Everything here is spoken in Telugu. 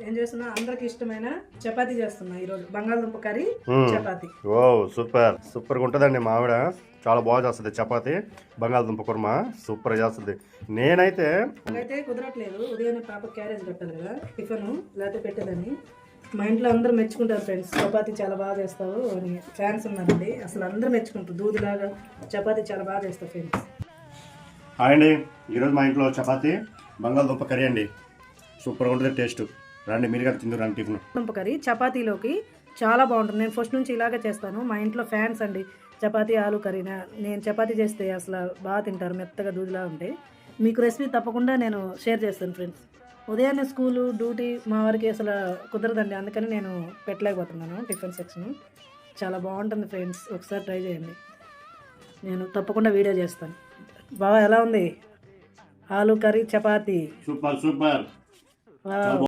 ఏం చేస్తున్నా అందరికి ఇష్టమైన చపాతీ చేస్తున్నా ఈరోజు బంగాళదుంప కర్రీ చపాతీ. ఓ సూపర్ సూపర్గా ఉంటుందండి మా ఆవిడ చాలా బాగా చేస్తుంది చపాతీ బంగాళదుంప కుర్మ సూపర్ చేస్తుంది. నేనైతే కుదరట్లేదు, ఉదయాన్నే పాప క్యారేజ్ కట్టాలి కదా టిఫిన్ లేకపోతే పెట్టేదని. మా ఇంట్లో అందరూ మెచ్చుకుంటారు ఫ్రెండ్స్, చపాతీ చాలా బాగా చేస్తావు అని ఫ్యాన్స్ ఉన్నారండి. అసలు అందరూ మెచ్చుకుంటారు, దూదిలాగా చపాతీ చాలా బాగా చేస్తావు ఫ్రెండ్స్. హాయ్ అండి, ఈరోజు మా ఇంట్లో చపాతీ బంగాళదుంప కర్రీ అండి. సూపర్గా ఉంటుంది టేస్ట్. రండి మీరు కూడా తిందు రండి టిఫిన్. దుంప కర్రీ చపాతీలోకి చాలా బాగుంటుంది. నేను ఫస్ట్ నుంచి ఇలాగే చేస్తాను. మా ఇంట్లో ఫ్యాన్స్ అండి చపాతీ ఆలు కర్రీనా. నేను చపాతీ చేస్తే అసలు బాగా తింటారు, మెత్తగా దూదిలా ఉంటాయి. మీకు రెసిపీ తప్పకుండా నేను షేర్ చేస్తాను ఫ్రెండ్స్. ఉదయాన్నే స్కూలు డ్యూటీ మా వారికి అసలు కుదరదండి, అందుకని నేను పెట్టలేకపోతున్నాను టిఫిన్ సెక్షన్. చాలా బాగుంటుంది ఫ్రెండ్స్, ఒకసారి ట్రై చేయండి. నేను తప్పకుండా వీడియో చేస్తాను. బాగా ఎలా ఉంది ఆలు కర్రీ చపాతీ? Super super.